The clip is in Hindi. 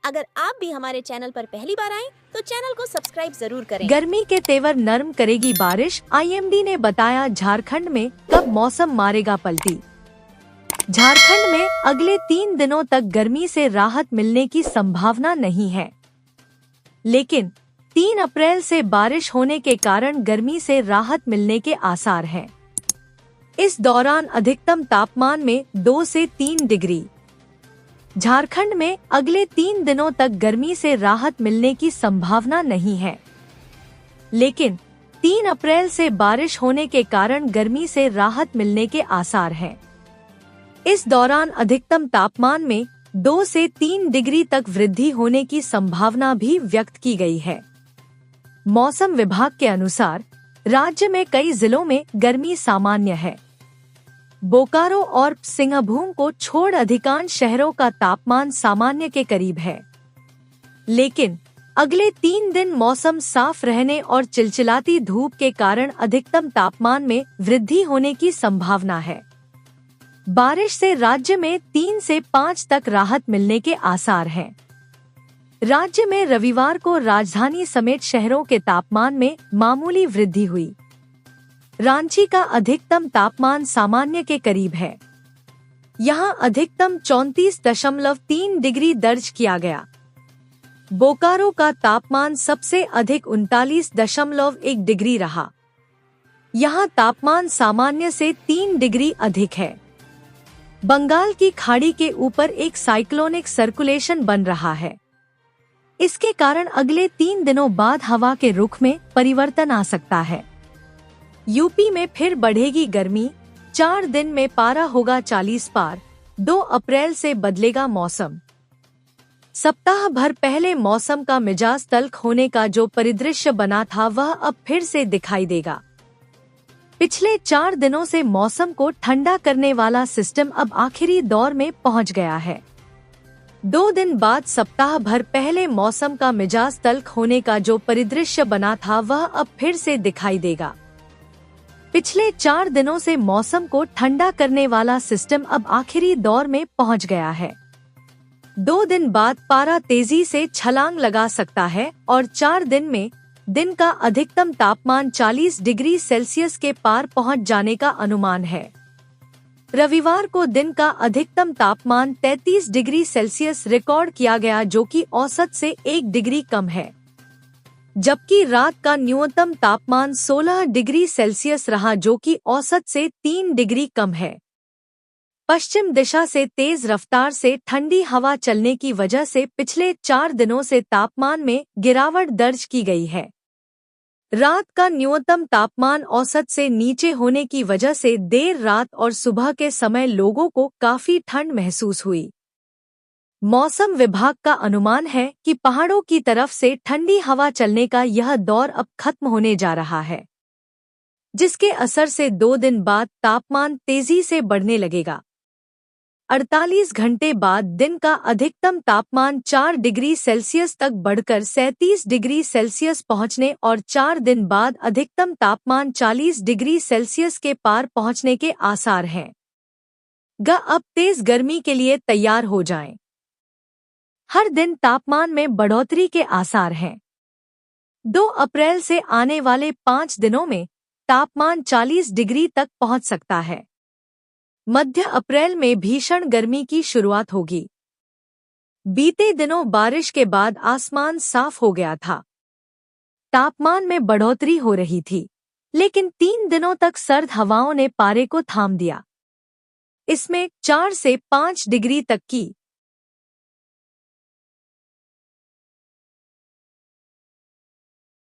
अगर आप भी हमारे चैनल पर पहली बार आए तो चैनल को सब्सक्राइब जरूर करें। गर्मी के तेवर नरम करेगी बारिश, आईएमडी ने बताया। झारखंड में कब मौसम मारेगा पलटी। झारखंड में अगले 3 दिनों तक गर्मी से राहत मिलने की संभावना नहीं है, लेकिन 3 अप्रैल से बारिश होने के कारण गर्मी से राहत मिलने के आसार हैं। इस दौरान अधिकतम तापमान में 2 से 3 डिग्री। झारखंड में अगले 3 दिनों तक गर्मी से राहत मिलने की संभावना नहीं है, लेकिन 3 अप्रैल से बारिश होने के कारण गर्मी से राहत मिलने के आसार हैं। इस दौरान अधिकतम तापमान में 2 से 3 डिग्री तक वृद्धि होने की संभावना भी व्यक्त की गई है। मौसम विभाग के अनुसार राज्य में कई जिलों में गर्मी सामान्य है। बोकारो और सिंहभूम को छोड़ अधिकांश शहरों का तापमान सामान्य के करीब है, लेकिन अगले 3 दिन मौसम साफ रहने और चिलचिलाती धूप के कारण अधिकतम तापमान में वृद्धि होने की संभावना है। बारिश से राज्य में 3 से 5 तक राहत मिलने के आसार हैं। राज्य में रविवार को राजधानी समेत शहरों के तापमान में मामूली वृद्धि हुई। रांची का अधिकतम तापमान सामान्य के करीब है। यहां अधिकतम 34.3 डिग्री दर्ज किया गया। बोकारो का तापमान सबसे अधिक 39.1 डिग्री रहा। यहां तापमान सामान्य से 3 डिग्री अधिक है। बंगाल की खाड़ी के ऊपर एक साइक्लोनिक सर्कुलेशन बन रहा है। इसके कारण अगले 3 दिनों बाद हवा के रुख में परिवर्तन आ सकता है। यूपी में फिर बढ़ेगी गर्मी, 4 दिन में पारा होगा 40 पार। 2 अप्रैल से बदलेगा मौसम। सप्ताह भर पहले मौसम का मिजाज तल्ख होने का जो परिदृश्य बना था वह अब फिर से दिखाई देगा। पिछले 4 दिनों से मौसम को ठंडा करने वाला सिस्टम अब आखिरी दौर में पहुंच गया है। 2 दिन बाद सप्ताह भर पहले मौसम का मिजाज तल्ख होने का जो परिदृश्य बना था वह अब फिर से दिखाई देगा। पिछले 4 दिनों से मौसम को ठंडा करने वाला सिस्टम अब आखिरी दौर में पहुंच गया है। 2 दिन बाद पारा तेजी से छलांग लगा सकता है और 4 दिन में दिन का अधिकतम तापमान 40 डिग्री सेल्सियस के पार पहुंच जाने का अनुमान है। रविवार को दिन का अधिकतम तापमान 33 डिग्री सेल्सियस रिकॉर्ड किया गया, जो कि औसत से 1 डिग्री कम है, जबकि रात का न्यूनतम तापमान 16 डिग्री सेल्सियस रहा, जो कि औसत से 3 डिग्री कम है। पश्चिम दिशा से तेज रफ्तार से ठंडी हवा चलने की वजह से पिछले 4 दिनों से तापमान में गिरावट दर्ज की गई है। रात का न्यूनतम तापमान औसत से नीचे होने की वजह से देर रात और सुबह के समय लोगों को काफी ठंड महसूस हुई। मौसम विभाग का अनुमान है कि पहाड़ों की तरफ से ठंडी हवा चलने का यह दौर अब खत्म होने जा रहा है, जिसके असर से 2 दिन बाद तापमान तेजी से बढ़ने लगेगा। 48 घंटे बाद दिन का अधिकतम तापमान 4 डिग्री सेल्सियस तक बढ़कर 37 डिग्री सेल्सियस पहुंचने और 4 दिन बाद अधिकतम तापमान 40 डिग्री सेल्सियस के पार पहुंचने के आसार हैं। अब तेज गर्मी के लिए तैयार हो जाएं। हर दिन तापमान में बढ़ोतरी के आसार हैं। 2 अप्रैल से आने वाले 5 दिनों में तापमान 40 डिग्री तक पहुंच सकता है। मध्य अप्रैल में भीषण गर्मी की शुरुआत होगी। बीते दिनों बारिश के बाद आसमान साफ हो गया था। तापमान में बढ़ोतरी हो रही थी, लेकिन 3 दिनों तक सर्द हवाओं ने पारे को थाम दिया। इसमें 4 से 5 डिग्री तक की